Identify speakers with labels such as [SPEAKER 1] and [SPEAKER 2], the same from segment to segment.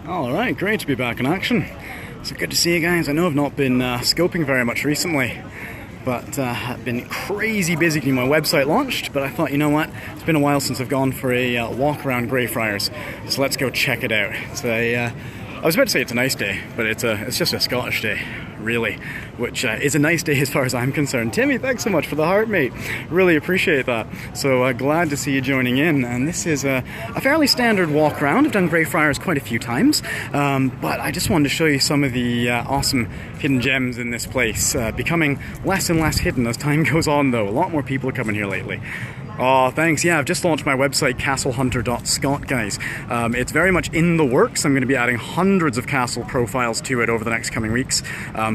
[SPEAKER 1] Alright, great to be back in action. So good to see you guys. I know I've not been scoping very much recently, but I've been crazy busy getting my website launched, but I thought, you know what, it's been a while since I've gone for a walk around Greyfriars, so let's go check it out. I was about to say it's a nice day, but it's just a Scottish day, really, which is a nice day as far as I'm concerned. Timmy, thanks so much for the heart, mate. Really appreciate that. So glad to see you joining in. And this is a fairly standard walk around. I've done Greyfriars quite a few times, but I just wanted to show you some of the awesome hidden gems in this place, becoming less and less hidden as time goes on, though. A lot more people are coming here lately. Oh, thanks. Yeah, I've just launched my website, castlehunter.scot, guys. It's very much in the works. I'm going to be adding hundreds of castle profiles to it over the next coming weeks,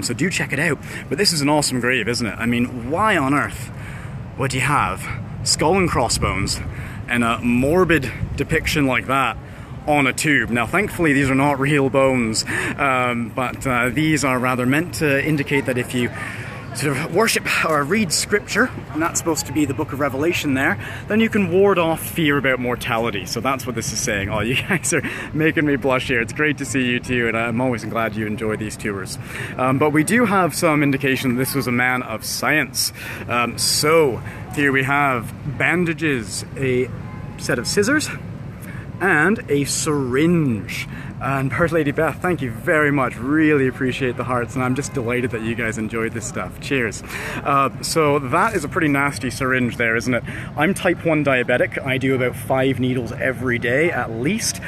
[SPEAKER 1] so do check it out. But this is an awesome grave, isn't it? I mean, why on earth would you have skull and crossbones and a morbid depiction like that on a tube? Now, thankfully, these are not real bones, but these are rather meant to indicate that if you sort of worship or read scripture, and that's supposed to be the book of Revelation there, then you can ward off fear about mortality. So that's what this is saying. Oh, you guys are making me blush here. It's great to see you too, and I'm always glad you enjoy these tours. But we do have some indication that this was a man of science. So here we have bandages, a set of scissors, and a syringe. And Bird Lady Beth, thank you very much. Really appreciate the hearts, and I'm just delighted that you guys enjoyed this stuff. Cheers. So that is a pretty nasty syringe there, isn't it? I'm type 1 diabetic. I do about 5 needles every day at least,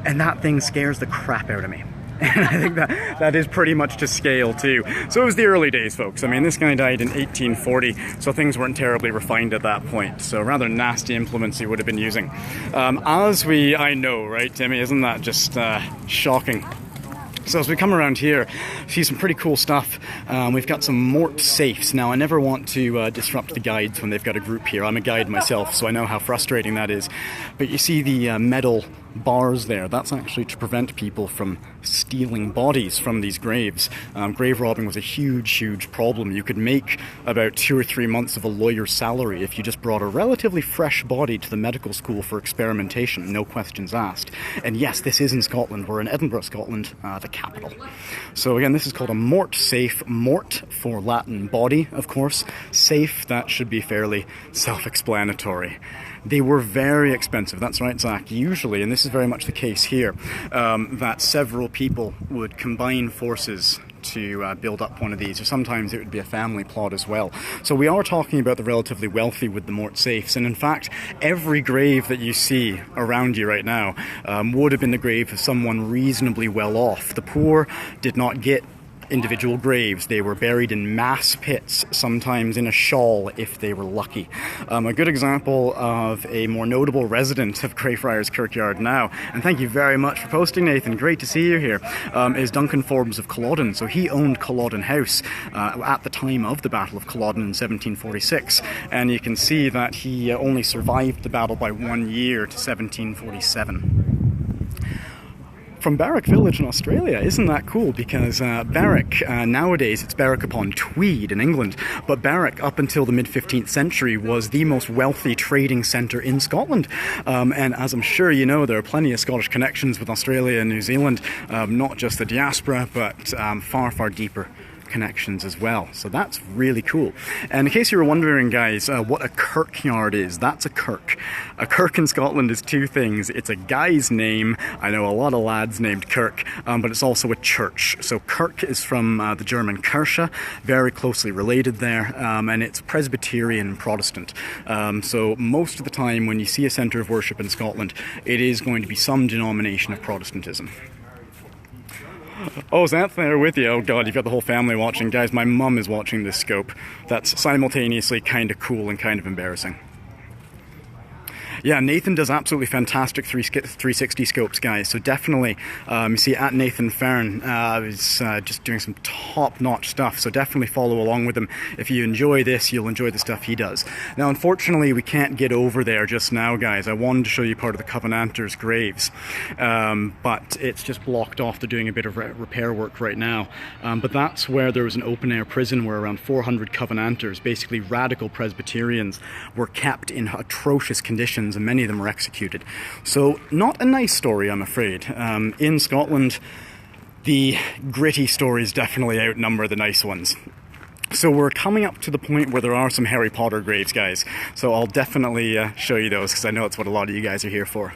[SPEAKER 1] and that thing scares the crap out of me. And I think that is pretty much to scale too. So it was the early days, folks. I mean, this guy died in 1840, so things weren't terribly refined at that point. So rather nasty implements he would have been using. I know, right, Timmy? Isn't that just shocking? So as we come around here, see some pretty cool stuff. We've got some Mortsafes. Now, I never want to disrupt the guides when they've got a group here. I'm a guide myself, so I know how frustrating that is. But you see the metal bars there. That's actually to prevent people from stealing bodies from these graves. Grave robbing was a huge problem. You could make about 2 or 3 months of a lawyer's salary if you just brought a relatively fresh body to the medical school for experimentation, no questions asked. And yes, this is in Scotland. We're in Edinburgh, Scotland, the capital. So again, this is called a Mortsafe. Mort for Latin body, of course. Safe, that should be fairly self-explanatory. They were very expensive. That's right, Zach. Usually, and this is very much the case here, that several people would combine forces to build up one of these, or sometimes it would be a family plot as well. So we are talking about the relatively wealthy with the Mortsafes, and in fact, every grave that you see around you right now would have been the grave of someone reasonably well off. The poor did not get individual graves. They were buried in mass pits, sometimes in a shawl if they were lucky. A good example of a more notable resident of Greyfriars Kirkyard now, and thank you very much for posting, Nathan, great to see you here, is Duncan Forbes of Culloden. So he owned Culloden House at the time of the Battle of Culloden in 1746, and you can see that he only survived the battle by 1 year to 1747. From Berwick Village in Australia. Isn't that cool? Because Berwick, nowadays it's Berwick upon Tweed in England, but Berwick up until the mid-15th century was the most wealthy trading centre in Scotland. And as I'm sure you know, there are plenty of Scottish connections with Australia and New Zealand, not just the diaspora, but far deeper connections as well. So that's really cool. And in case you were wondering, guys, what a kirkyard is, that's a kirk. A kirk in Scotland is 2 things. It's a guy's name. I know a lot of lads named Kirk, but it's also a church. So Kirk is from the German Kirche, very closely related there, and it's Presbyterian and Protestant. So most of the time when you see a centre of worship in Scotland, it is going to be some denomination of Protestantism. Oh, is Anthony there with you? Oh god, you've got the whole family watching. Guys, my mum is watching this scope. That's simultaneously kind of cool and kind of embarrassing. Yeah, Nathan does absolutely fantastic 360 scopes, guys. So definitely, you see at Nathan Fern is just doing some top-notch stuff. So definitely follow along with him. If you enjoy this, you'll enjoy the stuff he does. Now, unfortunately, we can't get over there just now, guys. I wanted to show you part of the Covenanters' graves, but it's just blocked off. They're doing a bit of repair work right now. But that's where there was an open-air prison where around 400 Covenanters, basically radical Presbyterians, were kept in atrocious conditions Christians, and many of them were executed. So not a nice story, I'm afraid. In Scotland, the gritty stories definitely outnumber the nice ones. So we're coming up to the point where there are some Harry Potter graves, guys. So I'll definitely show you those, because I know it's what a lot of you guys are here for.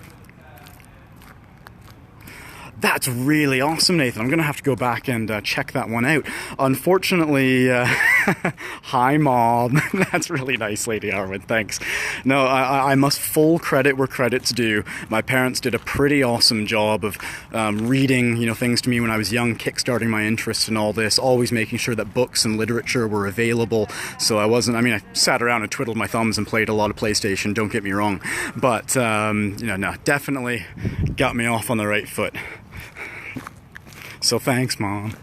[SPEAKER 1] That's really awesome, Nathan. I'm going to have to go back and check that one out. Unfortunately, hi, Mom. That's really nice, Lady Arwen. Thanks. No, I must full credit where credit's due. My parents did a pretty awesome job of reading, things to me when I was young, kickstarting my interest in all this, always making sure that books and literature were available. So I sat around and twiddled my thumbs and played a lot of PlayStation, don't get me wrong. But, no, definitely got me off on the right foot. So thanks, Mom.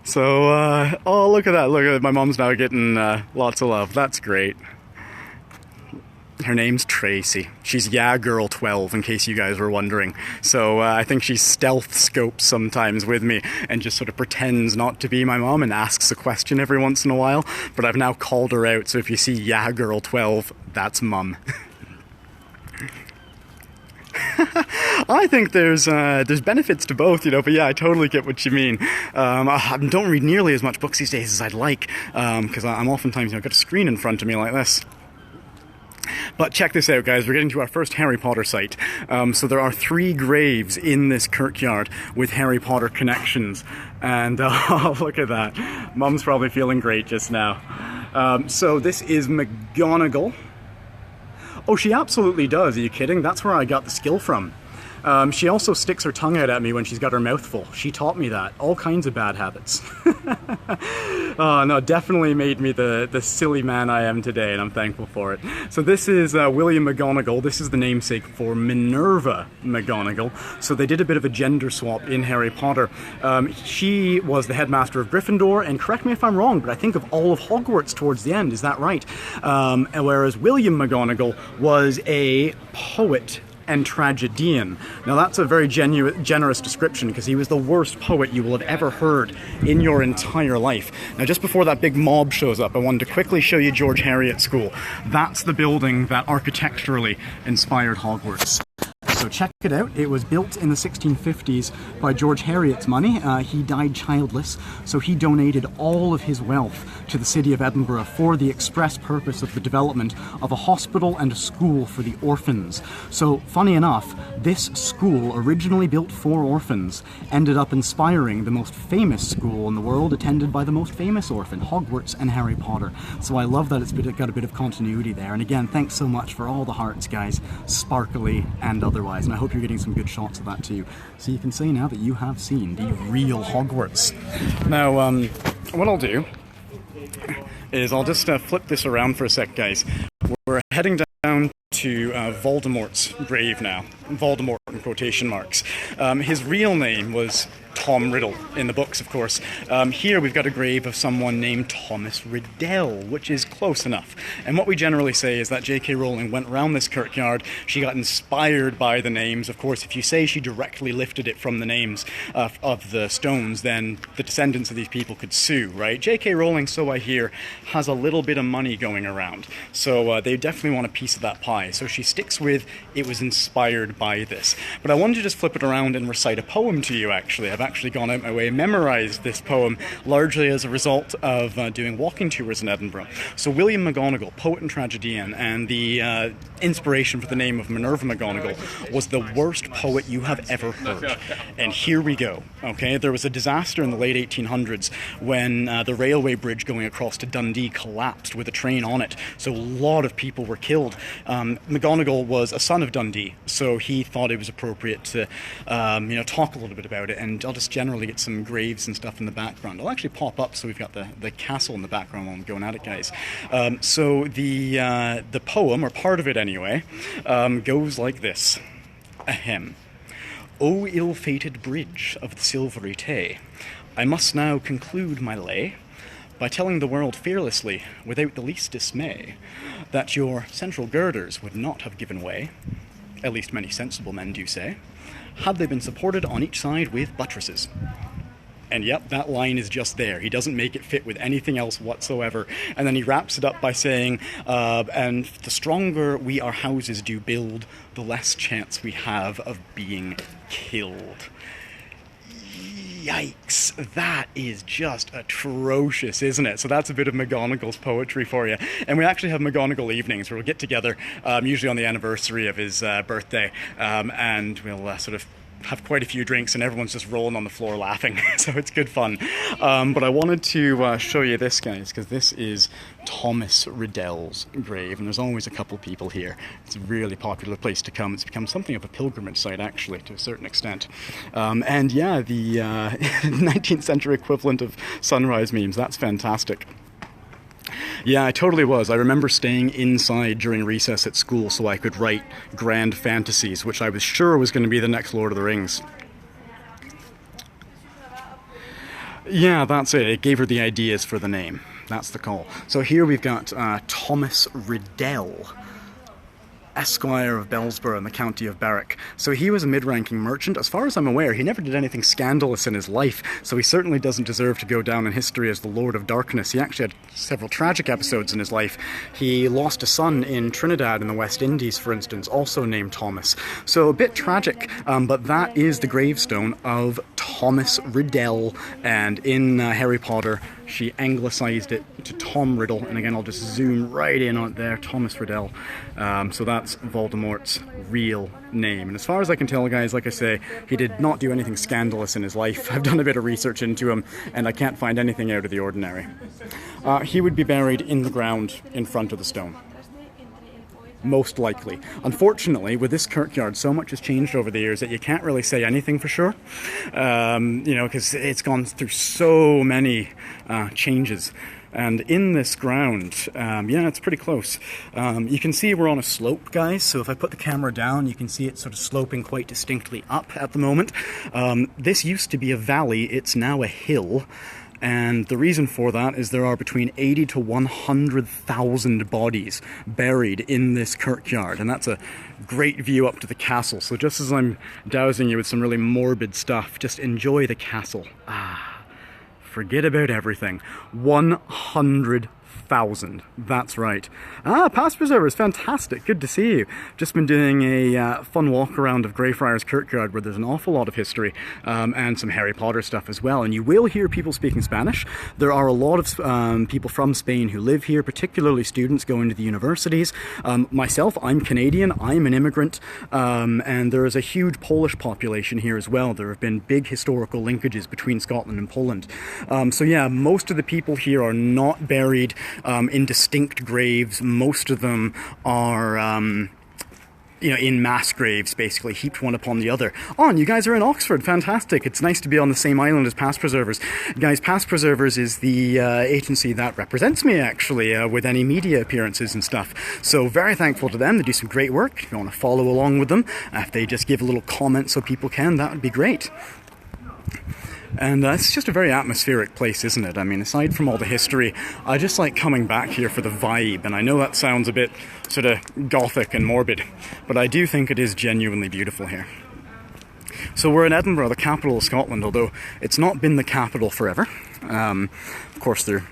[SPEAKER 1] So, oh, look at that. My mom's now getting lots of love. That's great. Her name's Tracy. She's Girl 12, in case you guys were wondering. So I think she stealth scopes sometimes with me and just sort of pretends not to be my mom and asks a question every once in a while. But I've now called her out, so if you see Girl 12, that's Mum. I think there's benefits to both, but yeah, I totally get what you mean. I don't read nearly as much books these days as I'd like, because I'm oftentimes, got a screen in front of me like this. But check this out, guys. We're getting to our first Harry Potter site. So there are 3 graves in this kirkyard with Harry Potter connections. And oh, look at that. Mum's probably feeling great just now. So this is McGonagall. Oh, she absolutely does. Are you kidding? That's where I got the skill from. She also sticks her tongue out at me when she's got her mouth full. She taught me that. All kinds of bad habits. Oh, no, definitely made me the silly man I am today, and I'm thankful for it. So this is William McGonagall. This is the namesake for Minerva McGonagall. So they did a bit of a gender swap in Harry Potter. She was the headmaster of Gryffindor, and correct me if I'm wrong, but I think of all of Hogwarts towards the end. Is that right? Whereas William McGonagall was a poet and tragedian. Now that's a very generous description, because he was the worst poet you will have ever heard in your entire life. Now just before that big mob shows up, I wanted to quickly show you George Heriot School. That's the building that architecturally inspired Hogwarts. So check it out. It was built in the 1650s by George Heriot's money. He died childless, so he donated all of his wealth to the City of Edinburgh for the express purpose of the development of a hospital and a school for the orphans. So, funny enough, this school, originally built for orphans, ended up inspiring the most famous school in the world, attended by the most famous orphan, Hogwarts and Harry Potter. So I love that it's got a bit of continuity there. And again, thanks so much for all the hearts, guys, sparkly and otherwise. And I hope you're getting some good shots of that too. So you can say now that you have seen the real Hogwarts. Now, what I'll do is I'll just flip this around for a sec, guys. We're heading down to Voldemort's grave now. Voldemort in quotation marks. His real name was Tom Riddell in the books, of course. Here we've got a grave of someone named Thomas Riddell, which is close enough. And what we generally say is that JK Rowling went around this kirkyard, she got inspired by the names. Of course, if you say she directly lifted it from the names of the stones, then the descendants of these people could sue, right? JK Rowling, so I hear, has a little bit of money going around. So they definitely want a piece of that pie. So she sticks with, it was inspired by this. But I wanted to just flip it around and recite a poem to you, actually. I've actually gone out my way and memorized this poem largely as a result of doing walking tours in Edinburgh. So William McGonagall, poet and tragedian, and the inspiration for the name of Minerva McGonagall was the worst poet you have ever heard. And here we go, okay? There was a disaster in the late 1800s when the railway bridge going across to Dundee collapsed with a train on it. So a lot of people were killed. McGonagall was a son of Dundee, so he thought it was appropriate to talk a little bit about it, and I'll just generally get some graves and stuff in the background. I'll actually pop up so we've got the castle in the background while I'm going at it, guys. So the poem, or part of it anyway, goes like this. Ahem. O ill-fated bridge of the silvery Tay, I must now conclude my lay by telling the world fearlessly, without the least dismay, that your central girders would not have given way, at least many sensible men do say, had they been supported on each side with buttresses. And yep, that line is just there. He doesn't make it fit with anything else whatsoever. And then he wraps it up by saying, and the stronger we our houses do build, the less chance we have of being killed. Yikes, that is just atrocious, isn't it? So that's a bit of McGonagall's poetry for you. And we actually have McGonagall evenings where we'll get together, usually on the anniversary of his birthday, and we'll sort of have quite a few drinks and everyone's just rolling on the floor laughing. So it's good fun. But I wanted to show you this, guys, because this is Thomas Riddell's grave, and there's always a couple people here. It's a really popular place to come. It's become something of a pilgrimage site, actually, to a certain extent. And yeah, the 19th century equivalent of sunrise memes, that's fantastic. Yeah, I totally was. I remember staying inside during recess at school so I could write grand fantasies, which I was sure was going to be the next Lord of the Rings. Yeah, that's it. It gave her the ideas for the name. That's the call. So here we've got Thomas Riddell, Esquire of Bellsborough in the county of Berwick. So he was a mid-ranking merchant. As far as I'm aware, he never did anything scandalous in his life, so he certainly doesn't deserve to go down in history as the Lord of Darkness. He actually had several tragic episodes in his life. He lost a son in Trinidad in the West Indies, for instance, also named Thomas. So a bit tragic, but that is the gravestone of Thomas Riddell, and in Harry Potter, she anglicised it to Tom Riddle, and again I'll just zoom right in on it there, Thomas Riddell. So that's Voldemort's real name. And as far as I can tell, guys, like I say, he did not do anything scandalous in his life. I've done a bit of research into him, and I can't find anything out of the ordinary. He would be buried in the ground in front of the stone. Most likely. Unfortunately, with this kirkyard, so much has changed over the years that you can't really say anything for sure. You know, because it's gone through so many changes. And in this ground, yeah, it's pretty close. You can see we're on a slope, guys, so if I put the camera down, you can see it sort of sloping quite distinctly up at the moment. This used to be a valley, it's now a hill. And the reason for that is there are between 80 to 100,000 bodies buried in this kirkyard, and that's a great view up to the castle. So just as I'm dousing you with some really morbid stuff, just enjoy the castle. Forget about everything. 100,000. That's right. Past preservers, fantastic. Good to see you. Just been doing a fun walk around of Greyfriars Kirkyard, where there's an awful lot of history and some Harry Potter stuff as well. And you will hear people speaking Spanish. There are a lot of people from Spain who live here, particularly students going to the universities. Myself, I'm Canadian. I'm an immigrant. And there is a huge Polish population here as well. There have been big historical linkages between Scotland and Poland. So yeah, most of the people here are not buried in distinct graves. Most of them are, you know, in mass graves, basically, heaped one upon the other. Oh, and you guys are in Oxford. Fantastic. It's nice to be on the same island as Past Preservers. Guys, Past Preservers is the agency that represents me, actually, with any media appearances and stuff. So very thankful to them. They do some great work. If you want to follow along with them, if they just give a little comment so people can, that would be great. And it's just a very atmospheric place, isn't it? I mean, aside from all the history, I just like coming back here for the vibe. And I know that sounds a bit sort of gothic and morbid, but I do think it is genuinely beautiful here. So we're in Edinburgh, the capital of Scotland, although it's not been the capital forever. Of course, there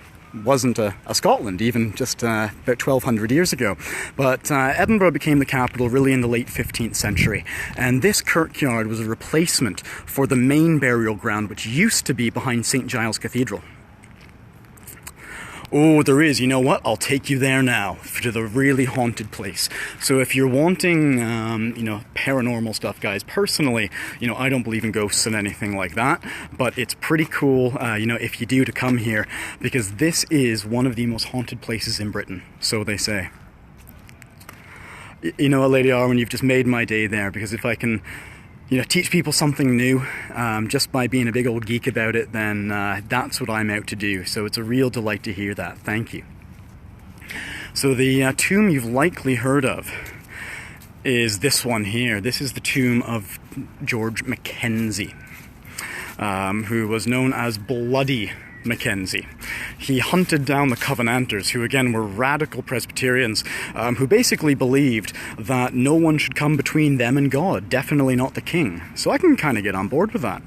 [SPEAKER 1] wasn't a Scotland even just about 1200 years ago, but Edinburgh became the capital really in the late 15th century, and this kirkyard was a replacement for the main burial ground which used to be behind St. Giles Cathedral. Oh, there is. You know what? I'll take you there now, to the really haunted place. So if you're wanting, you know, paranormal stuff, guys, personally, you know, I don't believe in ghosts and anything like that, but it's pretty cool, you know, if you do, to come here, because this is one of the most haunted places in Britain, so they say. You know what, Lady Arwen, you've just made my day there, because if I can, you know, teach people something new just by being a big old geek about it, then that's what I'm out to do. So it's a real delight to hear that. Thank you. So the tomb you've likely heard of is this one here. This is the tomb of George McKenzie, who was known as Bloody McKenzie. He hunted down the Covenanters, who again were radical Presbyterians, who basically believed that no one should come between them and God, definitely not the king. So I can kind of get on board with that.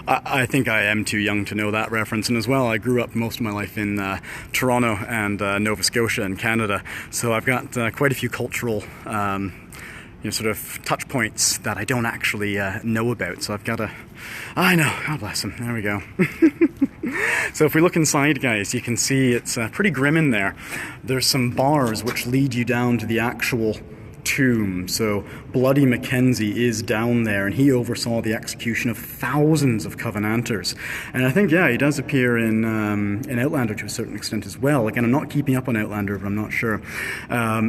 [SPEAKER 1] I think I am too young to know that reference, and as well, I grew up most of my life in Toronto and Nova Scotia in Canada, so I've got quite a few cultural sort of touch points that I don't actually know about, so I've got to... I know, God bless him, there we go. So if we look inside, guys, you can see it's pretty grim in there. There's some bars which lead you down to the actual tomb. So Bloody McKenzie is down there, and he oversaw the execution of thousands of Covenanters. And I think, yeah, he does appear in Outlander to a certain extent as well. Again, I'm not keeping up on Outlander, but I'm not sure.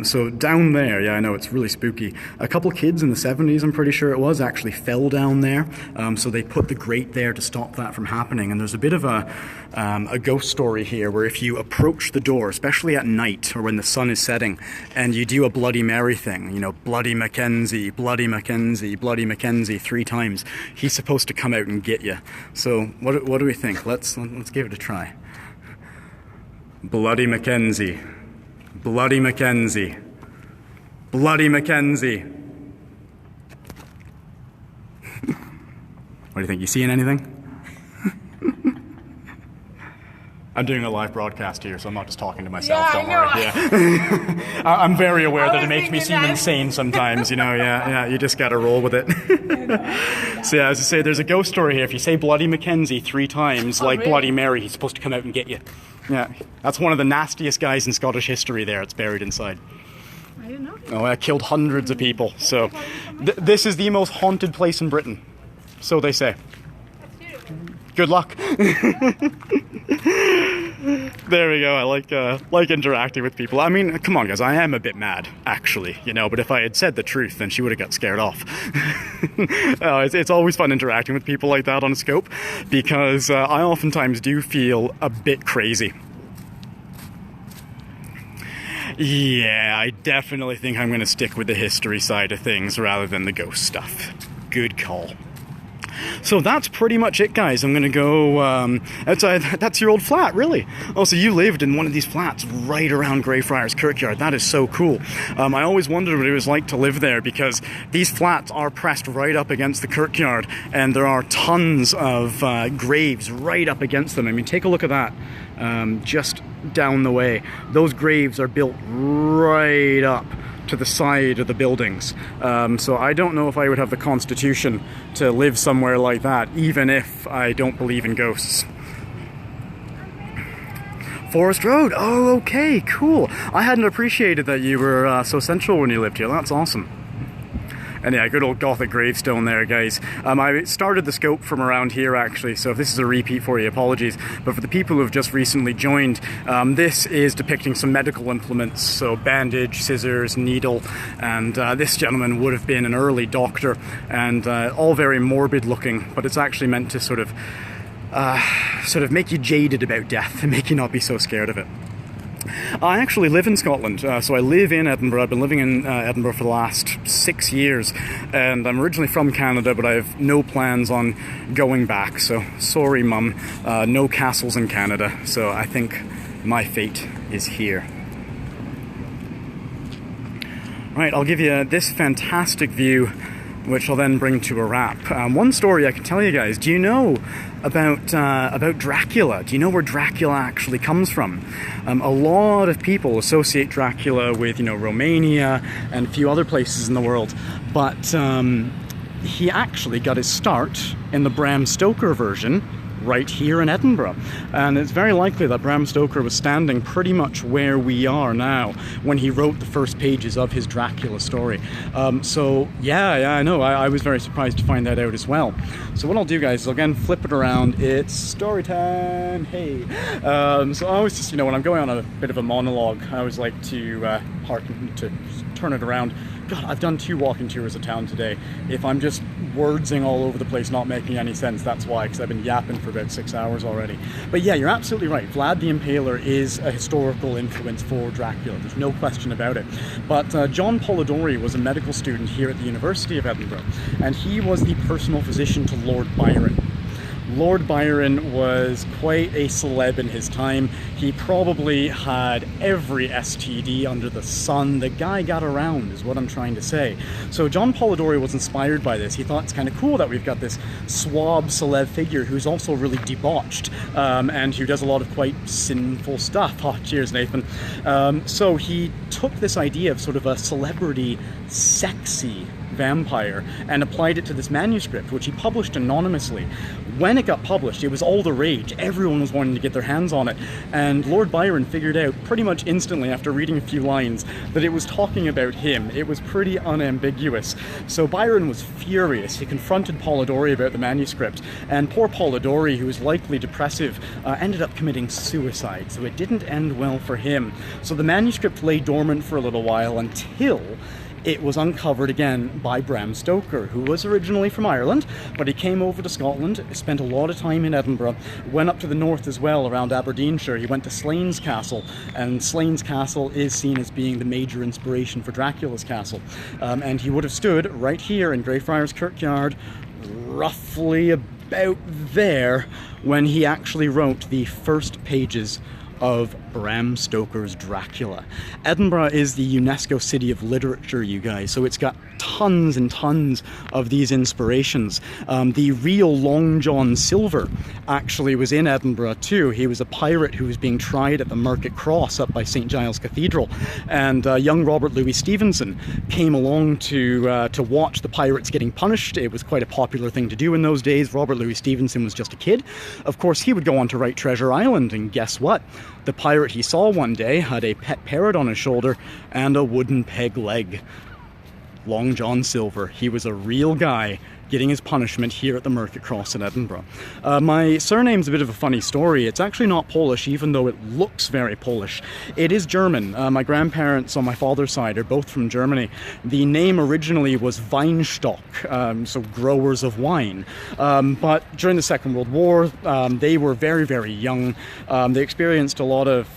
[SPEAKER 1] So down there, yeah, I know, it's really spooky. A couple kids in the 70s, I'm pretty sure it was, actually fell down there. So they put the grate there to stop that from happening. And there's a bit of a ghost story here where if you approach the door, especially at night or when the sun is setting, and you do a Bloody Mary thing, you know, Bloody McKenzie, Bloody McKenzie, Bloody McKenzie 3 times, he's supposed to come out and get you. So what do we think? Let's give it a try. Bloody McKenzie, Bloody McKenzie, Bloody McKenzie. What do you think? You seeing anything? I'm doing a live broadcast here, so I'm not just talking to myself, don't worry. Yeah. I'm very aware that it makes me seem insane sometimes, you know, yeah, you just gotta roll with it. So yeah, as I say, there's a ghost story here. If you say Bloody McKenzie 3 times, really? Bloody Mary, he's supposed to come out and get you. Yeah, that's one of the nastiest guys in Scottish history there. It's buried inside.
[SPEAKER 2] I didn't know.
[SPEAKER 1] Oh, I killed hundreds of people, so this is the most haunted place in Britain. So they say. Good luck. There we go. I like interacting with people. I mean, come on, guys. I am a bit mad, actually, you know. But if I had said the truth, then she would have got scared off. It's always fun interacting with people like that on Scope, because I oftentimes do feel a bit crazy. Yeah, I definitely think I'm going to stick with the history side of things rather than the ghost stuff. Good call. So that's pretty much it, guys. I'm going to go outside. That's your old flat, really? Oh, so you lived in one of these flats right around Greyfriars Kirkyard. That is so cool. I always wondered what it was like to live there, because these flats are pressed right up against the kirkyard, and there are tons of graves right up against them. I mean, take a look at that. Just down the way. Those graves are built right up to the side of the buildings. So I don't know if I would have the constitution to live somewhere like that, even if I don't believe in ghosts. Forest Road. Oh, okay, cool. I hadn't appreciated that you were so central when you lived here. That's awesome. And yeah, good old Gothic gravestone there, guys. I started the Scope from around here, actually, so if this is a repeat for you, apologies. But for the people who've just recently joined, this is depicting some medical implements, so bandage, scissors, needle, and this gentleman would have been an early doctor, and all very morbid looking, but it's actually meant to sort of make you jaded about death and make you not be so scared of it. I actually live in Scotland, so I live in Edinburgh. I've been living in Edinburgh for the last 6 years, and I'm originally from Canada, but I have no plans on going back, so sorry, Mum. No castles in Canada, so I think my fate is here. Right, I'll give you this fantastic view, which I'll then bring to a wrap. One story I can tell you guys. Do you know about Dracula? Do you know where Dracula actually comes from? A lot of people associate Dracula with, you know, Romania and a few other places in the world, but he actually got his start in the Bram Stoker version right here in Edinburgh, and it's very likely that Bram Stoker was standing pretty much where we are now when he wrote the first pages of his Dracula story. So yeah, I know, I was very surprised to find that out as well. So what I'll do, guys, is I'll again flip it around. It's story time. Hey. So I always just, you know, when I'm going on a bit of a monologue, I always like to turn it around. God, I've done 2 walking tours of town today. If I'm just wordsing all over the place, not making any sense, that's why, because I've been yapping for about 6 hours already. But yeah, you're absolutely right. Vlad the Impaler is a historical influence for Dracula. There's no question about it. But John Polidori was a medical student here at the University of Edinburgh, and he was the personal physician to Lord Byron. Lord Byron was quite a celeb in his time. He probably had every STD under the sun. The guy got around, is what I'm trying to say. So John Polidori was inspired by this. He thought it's kind of cool that we've got this swab celeb figure who's also really debauched, and who does a lot of quite sinful stuff. Oh, cheers, Nathan. So he took this idea of sort of a celebrity, sexy vampire and applied it to this manuscript, which he published anonymously. When it got published, it was all the rage. Everyone was wanting to get their hands on it, and Lord Byron figured out pretty much instantly after reading a few lines that it was talking about him. It was pretty unambiguous. So Byron was furious. He confronted Polidori about the manuscript, and poor Polidori, who was likely depressive, ended up committing suicide. So it didn't end well for him. So the manuscript lay dormant for a little while until it was uncovered again by Bram Stoker, who was originally from Ireland, but he came over to Scotland, spent a lot of time in Edinburgh, went up to the north as well, around Aberdeenshire. He went to Slains Castle, and Slains Castle is seen as being the major inspiration for Dracula's castle. And he would have stood right here in Greyfriars Kirkyard, roughly about there, when he actually wrote the first pages of Bram Stoker's Dracula. Edinburgh is the UNESCO City of Literature, you guys, so it's got tons and tons of these inspirations. The real Long John Silver actually was in Edinburgh too. He was a pirate who was being tried at the Market Cross up by St. Giles Cathedral, and young Robert Louis Stevenson came along to watch the pirates getting punished. It was quite a popular thing to do in those days. Robert Louis Stevenson was just a kid. Of course, he would go on to write Treasure Island, and guess what? The pirate he saw one day had a pet parrot on his shoulder and a wooden peg leg. Long John Silver. He was a real guy getting his punishment here at the Market Cross in Edinburgh. My surname's a bit of a funny story. It's actually not Polish, even though it looks very Polish. It is German. My grandparents on my father's side are both from Germany. The name originally was Weinstock, so growers of wine. But during the Second World War, they were very, very young. They experienced a lot of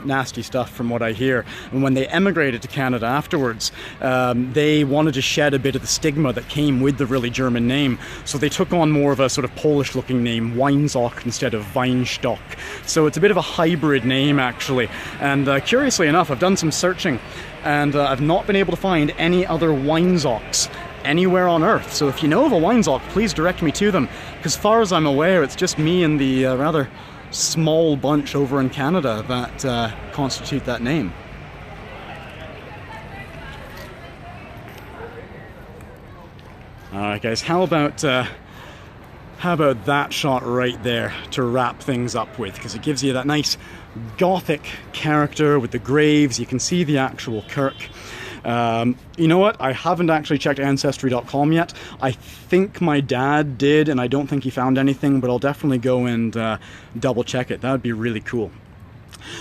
[SPEAKER 1] nasty stuff from what I hear. And when they emigrated to Canada afterwards, they wanted to shed a bit of the stigma that came with the really German name, so they took on more of a sort of Polish looking name, Weinstock, instead of Weinstock. So it's a bit of a hybrid name actually, and curiously enough, I've done some searching and I've not been able to find any other Weinstocks anywhere on Earth. So if you know of a Weinstock, please direct me to them, because as far as I'm aware, it's just me and the rather small bunch over in Canada that constitute that name. Alright guys, how about that shot right there to wrap things up with, because it gives you that nice Gothic character with the graves. You can see the actual Kirk. You know what? I haven't actually checked Ancestry.com yet. I think my dad did, and I don't think he found anything, but I'll definitely go and double check it. That would be really cool.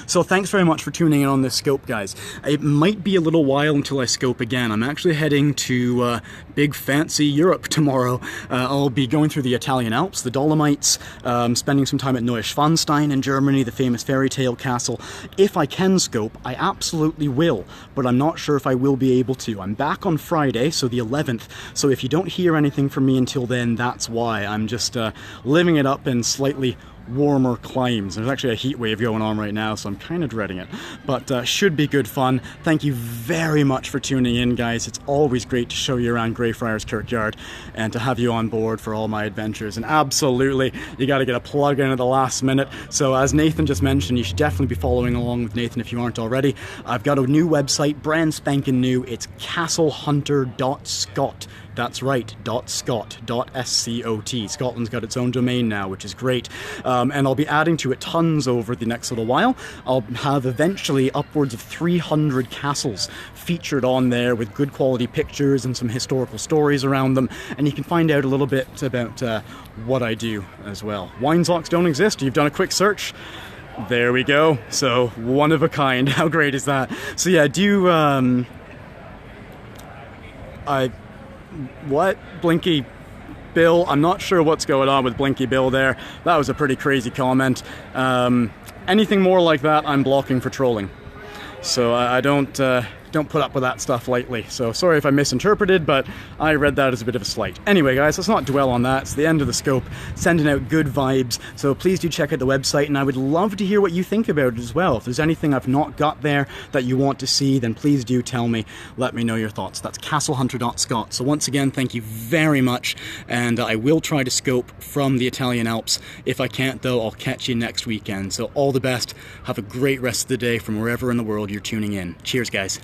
[SPEAKER 1] So thanks very much for tuning in on this scope, guys. It might be a little while until I scope again. I'm actually heading to big fancy Europe tomorrow. I'll be going through the Italian Alps, the Dolomites, spending some time at Neuschwanstein in Germany, the famous fairy tale castle. If I can scope, I absolutely will, but I'm not sure if I will be able to. I'm back on Friday, so the 11th, so if you don't hear anything from me until then, that's why. I'm just living it up in slightly warmer climes. There's actually a heat wave going on right now, so I'm kind of dreading it, but should be good fun. Thank you very much for tuning in, guys. It's always great to show you around Greyfriars Kirkyard and to have you on board for all my adventures, and absolutely you got to get a plug in at the last minute. So as Nathan just mentioned, you should definitely be following along with Nathan if you aren't already. I've got a new website, brand spanking new. It's castlehunter.scot. That's right, .scot. Scotland's got its own domain now, which is great. And I'll be adding to it tons over the next little while. I'll have eventually upwards of 300 castles featured on there with good quality pictures and some historical stories around them. And you can find out a little bit about what I do as well. Weinstocks don't exist. You've done a quick search. There we go. So one of a kind. How great is that? So yeah, what? Blinky Bill? I'm not sure what's going on with Blinky Bill there. That was a pretty crazy comment. Anything more like that, I'm blocking for trolling. So I don't don't put up with that stuff lightly. So sorry if I misinterpreted, but I read that as a bit of a slight. Anyway, guys, let's not dwell on that. It's the end of the scope, sending out good vibes. So please do check out the website, and I would love to hear what you think about it as well. If there's anything I've not got there that you want to see, then please do tell me. Let me know your thoughts. That's castlehunter.scot. So once again, thank you very much, and I will try to scope from the Italian Alps. If I can't, though, I'll catch you next weekend. So all the best. Have a great rest of the day from wherever in the world you're tuning in. Cheers, guys.